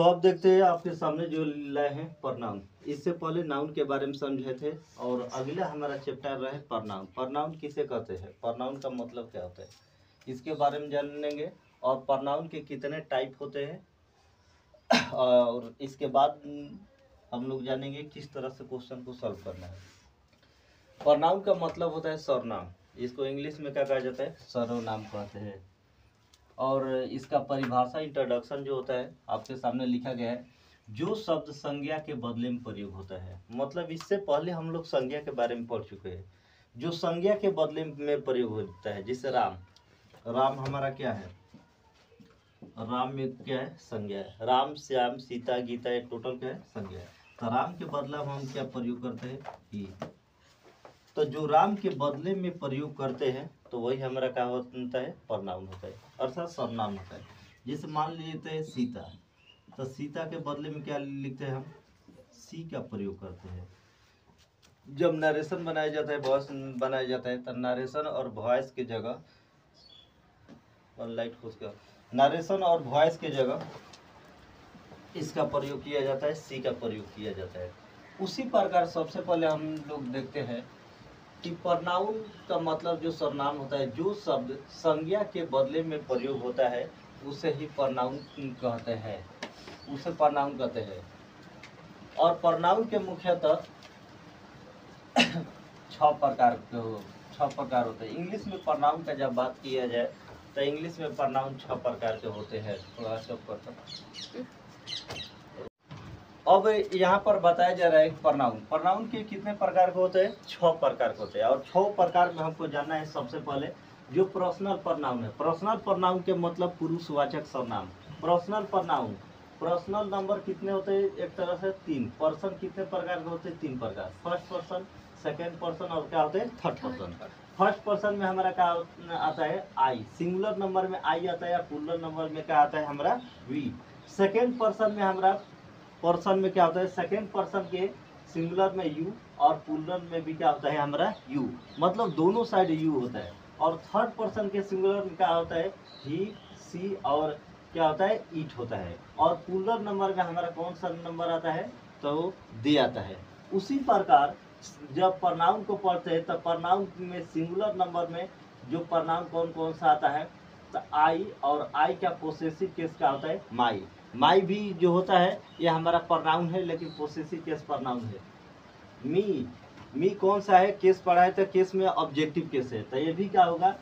तो अब देखते हैं आपके सामने जो लाए हैं प्रनाउन। इससे पहले नाउन के बारे में समझे थे और अगला हमारा चैप्टर रहे प्रनाउन। प्रनाउन किसे कहते हैं, प्रनाउन का मतलब क्या होता है, इसके बारे में जानेंगे। और प्रनाउन के कितने टाइप होते हैं और इसके बाद हम लोग जानेंगे किस तरह से क्वेश्चन को सॉल्व करना है। प्रनाउन का मतलब होता है सर्वनाम, इसको इंग्लिश में क्या कहा जाता है, सर्वनाम कहते हैं। और इसका परिभाषा इंट्रोडक्शन जो होता है आपके सामने लिखा गया है, जो शब्द संज्ञा के बदले में प्रयोग होता है। मतलब इससे पहले हम लोग संज्ञा के बारे में पढ़ चुके हैं, जो संज्ञा के बदले में प्रयोग होता है। जैसे राम, राम हमारा क्या है, राम में क्या है, संज्ञा है। राम, श्याम, सीता, गीता, ये टोटल क्या है, संज्ञा है। तो राम के बदला में हम क्या प्रयोग करते हैं, ही। तो जो राम के बदले में प्रयोग करते हैं तो वही हमारा क्या होता है, प्रनाउन होता है, अर्थात सर्वनाम होता है। जैसे मान लेते हैं सीता, तो सीता के बदले में क्या लिखते हैं हम, सी का प्रयोग करते हैं। जब नरेशन बनाया जाता है, वॉइस बनाया जाता है, तो नरेशन और वॉइस की जगह लाइट उसका नरेशन और वॉइस के जगह इसका प्रयोग किया जाता है, सी का प्रयोग किया जाता है। उसी प्रकार सबसे पहले हम लोग देखते हैं कि प्रनाउन का मतलब जो सर्वनाम होता है, जो शब्द संज्ञा के बदले में प्रयोग होता है उसे ही प्रनाउन कहते हैं, उसे प्रनाउन कहते हैं। और प्रनाउन के मुख्यतः 6 प्रकार होते हैं। इंग्लिश में प्रनाउन का जब बात किया जाए तो इंग्लिश में प्रनाउन 6 प्रकार के होते हैं। थोड़ा सब करता अब यहाँ पर बताया जा रहा है प्रनाउन के कितने प्रकार के होते हैं, 6 प्रकार के होते हैं। और 6 प्रकार में हमको जानना है सबसे पहले जो पर्सनल प्रनाउन है। पर्सनल प्रनाउन के मतलब पुरुषवाचक सर्वनाम। पर्सनल प्रनाउन, पर्सनल नंबर कितने होते हैं, एक तरह से 3। पर्सन कितने प्रकार के होते हैं, 3 प्रकार, फर्स्ट पर्सन, सेकेंड पर्सन और क्या होते हैं, थर्ड पर्सन। फर्स्ट पर्सन में हमारा क्या आता है, आई। सिंगुलर नंबर में आई आता है, या प्लूरल नंबर में क्या आता है हमारा, वी। सेकेंड पर्सन में हमारा पर्सन में क्या होता है, सेकेंड पर्सन के सिंगुलर में यू और प्लूरल में भी क्या होता है हमारा, यू, मतलब दोनों साइड यू होता है। और थर्ड पर्सन के सिंगुलर में क्या होता है, ही, सी और क्या होता है, ईट होता है। और प्लूरल नंबर में हमारा कौन सा नंबर आता है, तो दे आता है। उसी प्रकार जब प्रनाउन को पढ़ते हैं तब प्रनाउन में सिंगुलर नंबर में जो प्रनाउन कौन कौन सा आता है, तो आई, और आई का पोसेसिव केस क्या होता है, माई। माई भी जो होता है ये हमारा प्रनाउन है, लेकिन पोसेसिव केस प्रनाउन है। मी कौन सा है, केस पढ़ा है तो केस में ऑब्जेक्टिव केस है, तो ये भी क्या होगा,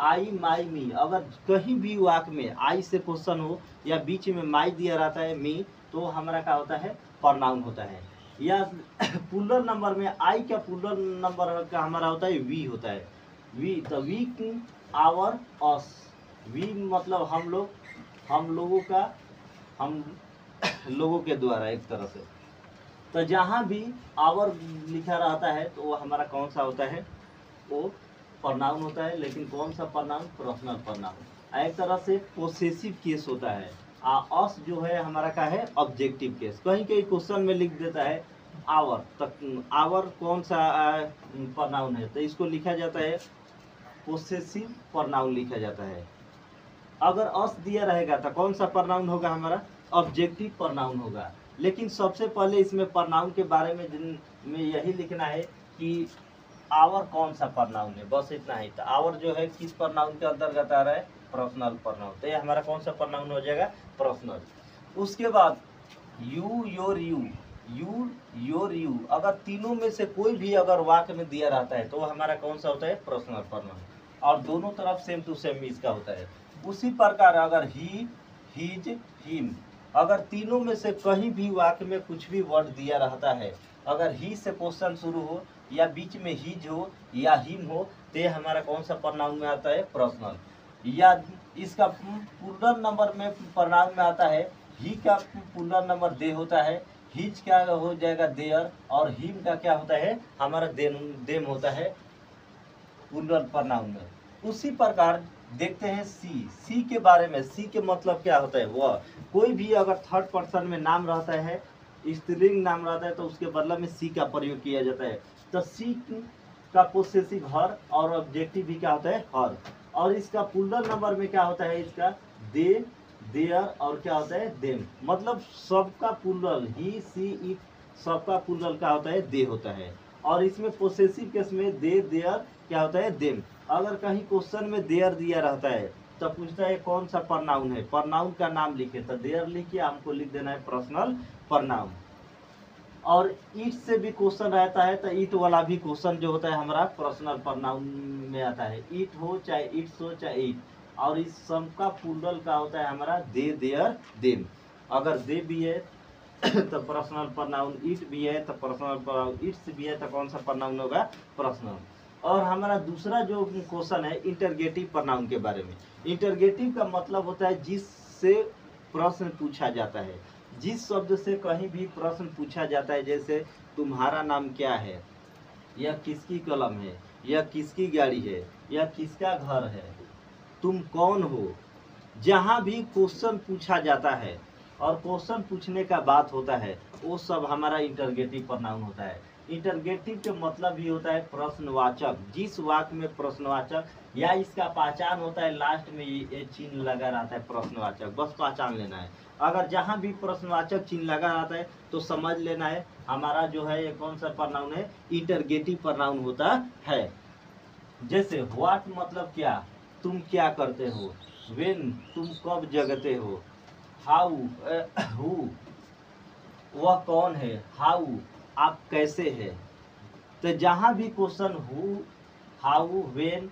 आई, माई, मी। अगर कहीं भी वाक्य में आई से क्वेश्चन हो या बीच में माई दिया रहता है, मी, तो हमारा क्या होता है, प्रनाउन होता है। या प्लूरल नंबर में आई का प्लूरल नंबर का हमारा होता है, वी होता है, वी। तो वी, आवर, अस। वी मतलब हम लोग, हम लोगों का, हम लोगों के द्वारा एक तरह से। तो जहाँ भी आवर लिखा रहता है तो वो हमारा कौन सा होता है, वो प्रनाउन होता है। लेकिन कौन सा प्रनाउन, पर्सनल प्रनाउन। एक तरह से पोसेसिव केस होता है। अस जो है हमारा क्या है, ऑब्जेक्टिव केस। कहीं कहीं क्वेश्चन में लिख देता है आवर, तक आवर कौन सा प्रनाउन है, तो इसको लिखा जाता है पोसेसिव प्रनाउन लिखा जाता है। अगर अस दिया रहेगा तो कौन सा प्रनाउन होगा हमारा, ऑब्जेक्टिव प्रनाउन होगा। लेकिन सबसे पहले इसमें प्रनाउन के बारे में यही लिखना है कि आवर कौन सा प्रनाउन है, बस इतना ही। तो आवर जो है किस प्रनाउन के अंतर्गत आ रहा है, पर्सनल प्रनाउन। तो ये हमारा कौन सा प्रनाउन हो जाएगा, पर्सनल। उसके बाद you, your, you, your, you, अगर तीनों में से कोई भी अगर वाक्य में दिया रहता है तो वो हमारा कौन सा होता है, पर्सनल प्रनाउन। और दोनों तरफ सेम टू सेम इसका होता है। उसी प्रकार अगर ही, हिज, हिम, अगर तीनों में से कहीं भी वाक्य में कुछ भी वर्ड दिया रहता है, अगर ही से क्वेश्चन शुरू हो या बीच में हिज हो या हिम हो, तो ये हमारा कौन सा प्रनाउन में आता है, पर्सनल। या इसका प्लूरल नंबर में प्रनाउन में आता है, ही का प्लूरल नंबर दे होता है, हिज क्या हो जाएगा, देयर, और हिम का क्या होता है हमारा, देम होता है प्लूरल प्रनाउन में। उसी प्रकार देखते हैं सी के बारे में। सी के मतलब क्या होता है, वह कोई भी अगर थर्ड पर्सन में नाम रहता है, स्त्रीलिंग नाम रहता है, तो उसके बदला में सी का प्रयोग किया जाता है। तो सी का पोसेसिव हर और ऑब्जेक्टिव भी क्या होता है, हर। और इसका प्लूरल नंबर में क्या होता है, इसका दे, देयर और क्या होता है देम, मतलब सबका प्लूरल ही सी इट, सबका प्लूरल क्या होता है दे होता है। और इसमें पोसेसिव केस में दे देयर क्या होता है देम। अगर कहीं क्वेश्चन में देयर दिया रहता है तो पूछता है कौन सा प्रनाउन है, प्रनाउन का नाम लिखे, तो देयर लिखिए, हमको लिख देना है पर्सनल प्रनाउन। और इट से भी क्वेश्चन रहता है तो इट वाला भी क्वेश्चन जो होता है हमारा पर्सनल प्रनाउन में आता है, इट हो चाहे इट्स हो चाहे इट। और इस सब का प्लूरल का होता है हमारा दे देयर देम। अगर दे भी है तो पर्सनल प्रनाउन, इट भी है तो पर्सनल प्रनाउन, इट्स भी है तो कौन सा प्रनाउन होगा पर्सनल। और हमारा दूसरा जो क्वेश्चन है इंटरगेटिव प्रनाउन के बारे में। इंटरगेटिव का मतलब होता है जिससे प्रश्न पूछा जाता है, जिस शब्द से कहीं भी प्रश्न पूछा जाता है, जैसे तुम्हारा नाम क्या है, यह किसकी कलम है, यह किसकी गाड़ी है, यह किसका घर है, तुम कौन हो। जहाँ भी क्वेश्चन पूछा जाता है और क्वेश्चन पूछने का बात होता है वो सब हमारा इंटरगेटिव प्रनाउन होता है। इंटरगेटिव के मतलब भी होता है प्रश्नवाचक, जिस वाक्य में प्रश्नवाचक या इसका पहचान होता है लास्ट में ये चिन्ह लगा रहता है प्रश्नवाचक, बस पहचान लेना है। अगर जहाँ भी प्रश्नवाचक चिन्ह लगा रहता है तो समझ लेना है हमारा जो है ये कौन सा प्रनाउन है, इंटरगेटिव प्रनाउन होता है। जैसे व्हाट मतलब क्या, तुम क्या करते हो, व्हेन तुम कब जगते हो, हाउ हु वह कौन है, हाउ आप कैसे है। तो जहाँ भी question who how when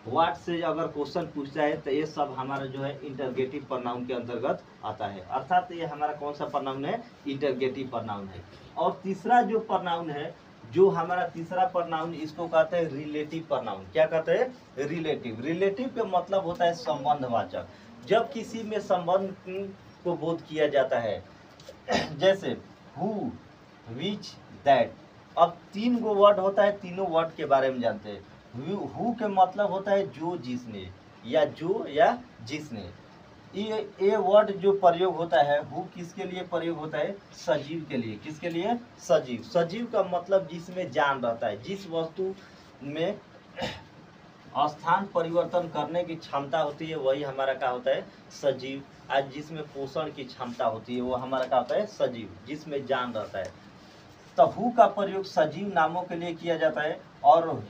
what से अगर क्वेश्चन पूछता है तो ये सब हमारा जो है इंटरगेटिव प्रनाउन के अंतर्गत आता है, अर्थात ये हमारा कौन सा प्रनाउन है, इंटरगेटिव प्रनाउन है। और तीसरा जो प्रनाउन है, जो हमारा तीसरा प्रनाउन, इसको कहते हैं रिलेटिव प्रनाउन। क्या कहते हैं, रिलेटिव। रिलेटिव का मतलब होता है संबंधवाचक। जब किसी में संबंध को बोध किया जाता है, जैसे हु विच दैट। अब 3 गो वर्ड होता है, तीनों वर्ड के बारे में जानते हैं। हु के मतलब होता है जो जिसने, या जो या जिसने। ये वर्ड जो प्रयोग होता है, हु किसके लिए प्रयोग होता है, सजीव के लिए। किसके लिए, सजीव। सजीव का मतलब जिसमें जान रहता है, जिस वस्तु में स्थान परिवर्तन करने की क्षमता होती है वही हमारा क्या होता है, सजीव। आज जिसमें पोषण की क्षमता होती है वो हमारा क्या होता है, सजीव, जिसमें जान रहता है। तो हु का प्रयोग सजीव नामों के लिए किया जाता है। और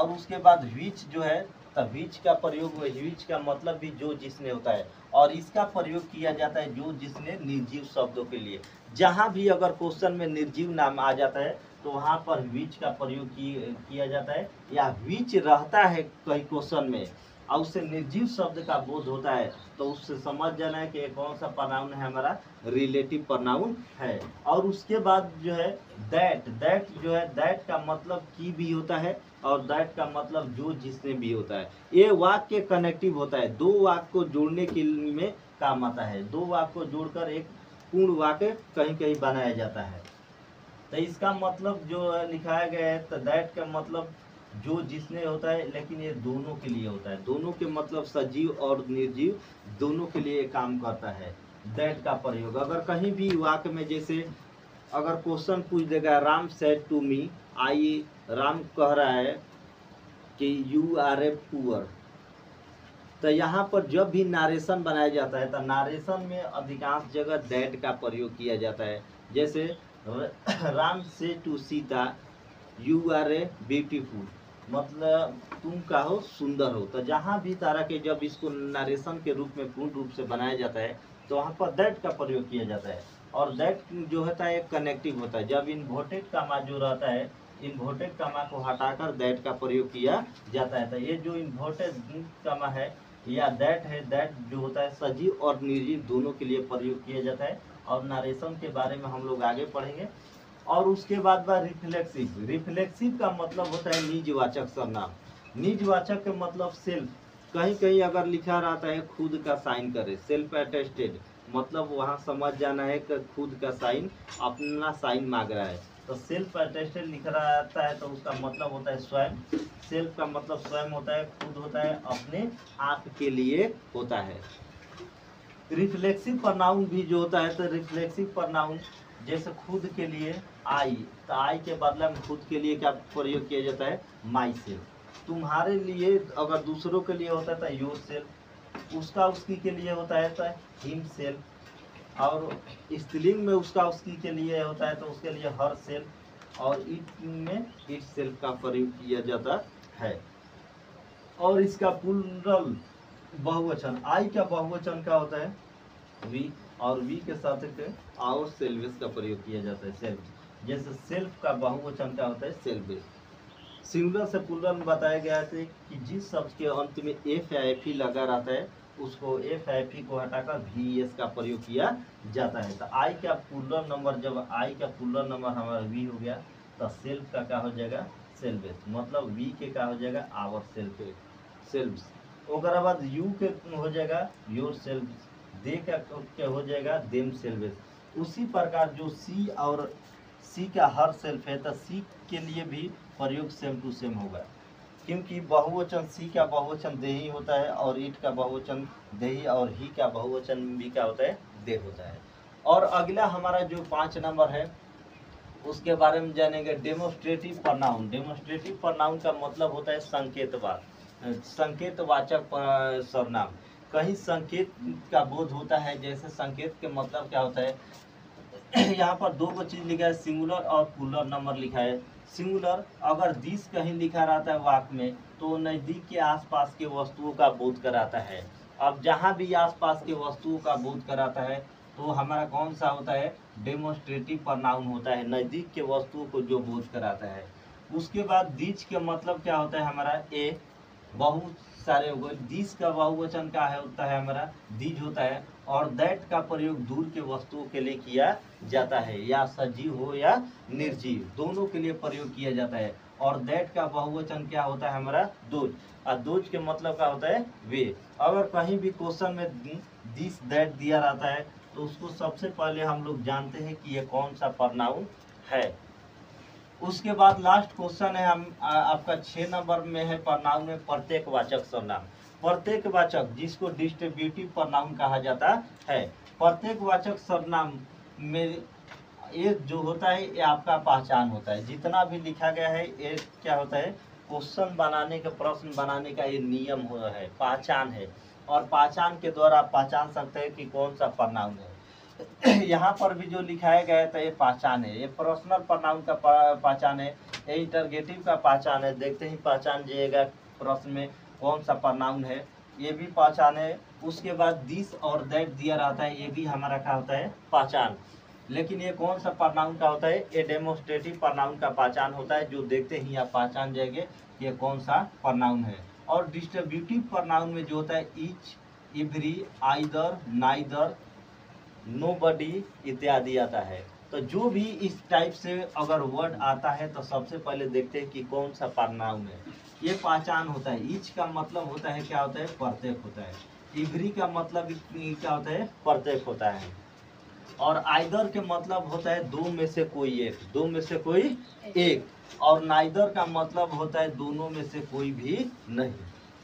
उसके बाद व्हिच जो है, तो व्हिच का प्रयोग, व्हिच का मतलब भी जो जिसने होता है, और इसका प्रयोग किया जाता है जो जिसने निर्जीव शब्दों के लिए। जहाँ भी अगर क्वेश्चन में निर्जीव नाम आ जाता है तो वहाँ पर व्हिच का प्रयोग किया जाता है, या व्हिच रहता है कहीं क्वेश्चन में और उससे निर्जीव शब्द का बोध होता है तो उससे समझ जाना है कि कौन सा प्रनाउन है, हमारा रिलेटिव प्रनाउन है। और उसके बाद जो है दैट। दैट जो है, दैट का मतलब की भी होता है और दैट का मतलब जो जिसने भी होता है। ये वाक्य कनेक्टिव होता है, 2 वाक्य को जोड़ने के में काम आता है। 2 वाक्य को जोड़कर एक पूर्ण वाक्य कहीं कहीं बनाया जाता है। तो इसका मतलब जो लिखाया गया है, तो दैट का मतलब जो जिसने होता है, लेकिन ये दोनों के लिए होता है। दोनों के मतलब सजीव और निर्जीव दोनों के लिए काम करता है दैट का प्रयोग। अगर कहीं भी वाक्य में, जैसे अगर क्वेश्चन पूछ देगा, राम सेड टू मी, आई, राम कह रहा है कि यू आर ए पुअर, तो यहाँ पर जब भी नारेशन बनाया जाता है तो नारेशन में अधिकांश जगह दैट का प्रयोग किया जाता है। जैसे Ram say to Sita, you are a beautiful, मतलब तुम का हो सुंदर हो। तो जहाँ भी तारा के जब इसको नरेशन के रूप में पूर्ण रूप से बनाया जाता है तो वहाँ पर दैट का प्रयोग किया जाता है। और दैट जो होता है कनेक्टिव होता है। जब इन्वर्टेड कामा जो रहता है, इन्वर्टेड कामा को हटाकर दैट का प्रयोग किया जाता है। तो ये जो इन्वर्टेड कामा है या दैट है, दैट जो होता है सजीव और निर्जीव दोनों के लिए प्रयोग किया जाता है। और नरेशन के बारे में हम लोग आगे पढ़ेंगे। और उसके बाद रिफ्लेक्सिव। रिफ्लेक्सिव का मतलब होता है निजवाचक सर्वनाम। निजवाचक का मतलब सेल्फ। कहीं कहीं अगर लिखा रहता है खुद का साइन करे, सेल्फ अटेस्टेड, मतलब वहाँ समझ जाना है कि खुद का साइन, अपना साइन मांग रहा है। तो सेल्फ अटेस्टेड लिखा रहता है तो उसका मतलब होता है स्वयं। सेल्फ का मतलब स्वयं होता है, खुद होता है, अपने आप के लिए होता है। रिफ्लेक्सिव प्रनाउन भी जो होता है, तो रिफ्लेक्सिव प्रनाउन जैसे खुद के लिए आई, तो आई के बदले में खुद के लिए क्या प्रयोग किया जाता है, माई सेल्फ। तुम्हारे लिए अगर दूसरों के लिए होता है तो योर सेल्फ, उसका उसकी के लिए होता है तो हिमसेल्फ, और स्त्रीलिंग में उसका उसकी के लिए होता है तो उसके लिए हर सेल्फ, और इट में इट सेल्फ का प्रयोग किया जाता है। और इसका प्लूरल बहुवचन, आई का बहुवचन क्या होता है वी, और वी के साथ आवर सेल्वेस का प्रयोग किया जाता है सेल्फ। जैसे सेल्फ का बहुवचन क्या होता है सेल्वेस। सिंगुलर से प्लूरल में बताया गया है कि जिस शब्द के अंत में एफ या एफ लगा रहता है उसको एफ या एफ को हटाकर वी एस का प्रयोग किया जाता है। तो आई का प्लूरल नंबर, जब आई का प्लूरल नंबर हमारा वी हो गया तो सेल्फ का क्या हो जाएगा सेल्वेस, मतलब वी के क्या हो जाएगा आवर सेल्व्स। ओकर बाद यू के हो जाएगा योर सेल्व्स, दे का हो जाएगा देम सेल्वेस। उसी प्रकार जो सी और सी का हर सेल्फ है तो सी के लिए भी प्रयोग सेम टू सेम होगा, क्योंकि बहुवचन सी का बहुवचन दे ही होता है और इट का बहुवचन दे ही, और ही का बहुवचन भी क्या होता है दे होता है। और अगला हमारा जो 5 नंबर है उसके बारे में जानेंगे डेमोस्ट्रेटिव प्रोनाउन। डेमोस्ट्रेटिव प्रोनाउन का मतलब होता है संकेतवाचक सर्वनाम। कहीं संकेत का बोध होता है, जैसे संकेत के मतलब क्या होता है यहाँ पर दो चीज लिखा है, सिंगुलर और प्लूरल नंबर लिखा है। सिंगुलर अगर दिस कहीं लिखा रहता है वाक्य में तो नज़दीक के आसपास के वस्तुओं का बोध कराता है। अब जहाँ भी आसपास के वस्तुओं का बोध कराता है तो हमारा कौन सा होता है डेमोस्ट्रेटिव प्रोनाउन होता है, नज़दीक के वस्तुओं को जो बोध कराता है। उसके बाद दिस के मतलब क्या होता है हमारा ए, बहुत सारे हो गए। दिस का बहुवचन क्या है होता है हमारा दीज होता है। और दैट का प्रयोग दूर के वस्तुओं के लिए किया जाता है, या सजीव हो या निर्जीव दोनों के लिए प्रयोग किया जाता है। और दैट का बहुवचन क्या होता है हमारा दोज, और दोज के मतलब क्या होता है वे। अगर कहीं भी क्वेश्चन में दिस दैट दिया रहता है तो उसको सबसे पहले हम लोग जानते हैं कि ये कौन सा प्रोनाउन है। उसके बाद लास्ट क्वेश्चन है हम आपका 6 नंबर में है प्रोनाउन में प्रत्येकवाचक सर्वनाम। प्रत्येकवाचक जिसको डिस्ट्रीब्यूटिव प्रोनाउन कहा जाता है। प्रत्येकवाचक सर्वनाम में ये जो होता है ये आपका पहचान होता है। जितना भी लिखा गया है ये क्या होता है क्वेश्चन बनाने का, प्रश्न बनाने का ये नियम हो है, पहचान है। और पहचान के द्वारा आप पहचान सकते हैं कि कौन सा प्रोनाउन है। यहाँ पर भी जो लिखाया गया है तो ये पहचान है, ये पर्सनल प्रोनाउन का पहचान है, ये इंटरगेटिव का पहचान है। देखते ही पहचान जाइएगा प्रश्न में कौन सा प्रोनाउन है, ये भी पहचान है। उसके बाद दिस और दैट दिया रहता है, ये भी हमारा क्या होता है पहचान। लेकिन ये कौन सा प्रोनाउन का होता है, ये डेमोस्ट्रेटिव प्रोनाउन का पहचान होता है, जो देखते ही आप पहचान जाएंगे कि ये कौन सा प्रोनाउन है। और डिस्ट्रीब्यूटिव प्रोनाउन में जो होता है each, every, either, neither, nobody इत्यादि आता है। तो जो भी इस टाइप से अगर वर्ड आता है तो सबसे पहले देखते हैं कि कौन सा प्रोनाउन है, ये पहचान होता है। ईच का मतलब होता है क्या होता है प्रत्येक होता है। एवरी का मतलब क्या होता है प्रत्येक होता है। और आइदर के मतलब होता है दो में से कोई एक, दो में से कोई एक। और नाइदर का मतलब होता है दोनों में से कोई भी नहीं,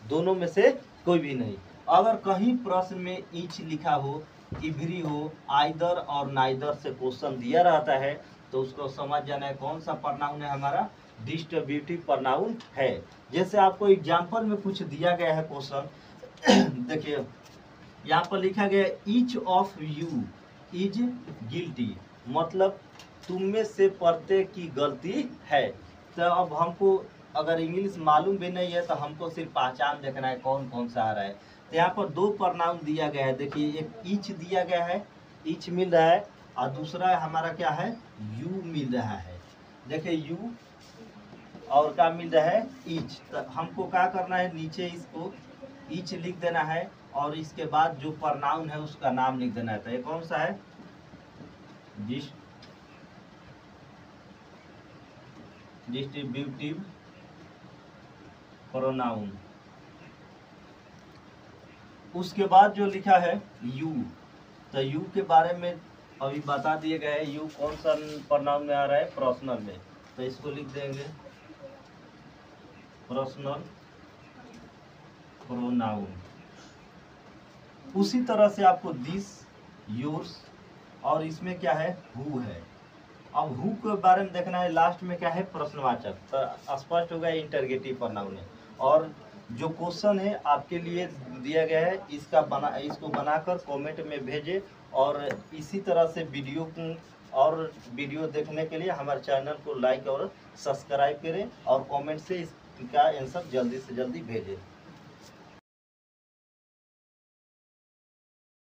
दोनों में से कोई भी नहीं। अगर कहीं प्रश्न में ईच लिखा हो, इवरी हो, आइदर और नाइदर से क्वेश्चन दिया रहता है तो उसको समझ जाना है कौन सा प्रोनाउन है हमारा डिस्ट्रीब्यूटिव प्रोनाउन है। जैसे आपको एग्जांपल में कुछ दिया गया है क्वेश्चन देखिए यहाँ पर लिखा गया है each of you is guilty, मतलब तुम में से प्रत्येक की गलती है। तो अब हमको अगर इंग्लिश मालूम भी नहीं है तो हमको सिर्फ पहचान देखना है कौन कौन सा आ रहा है। तो यहाँ पर दो प्रोनाउन दिया गया है, देखिए एक ईच दिया गया है, ईच मिल रहा है, और दूसरा हमारा क्या है यू मिल रहा है। देखिए यू और क्या मिल रहा है ईच। तो हमको क्या करना है नीचे इसको ईच लिख देना है और इसके बाद जो प्रोनाउन है उसका नाम लिख देना है। तो ये कौन सा है डिस्ट्रीब्यूटिव प्रोनाउन। उसके बाद जो लिखा है यू, तो यू के बारे में अभी बता दिए गए है। यू कौन सा प्रोनाउन में आ रहा है पर्सनल में, तो इसको लिख देंगे पर्सनल प्रोनाउन। उसी तरह से आपको दिस, योर्स, और इसमें क्या है हु है। अब हु के बारे में देखना है, लास्ट में क्या है प्रश्नवाचक, तो स्पष्ट होगा इंटरगेटिव प्रोनाउन है। और जो क्वेश्चन है आपके लिए दिया गया है, इसको बनाकर कमेंट में भेजें। और इसी तरह से वीडियो देखने के लिए हमारे चैनल को लाइक और सब्सक्राइब करें और कमेंट से इसका आंसर जल्दी से जल्दी भेजें।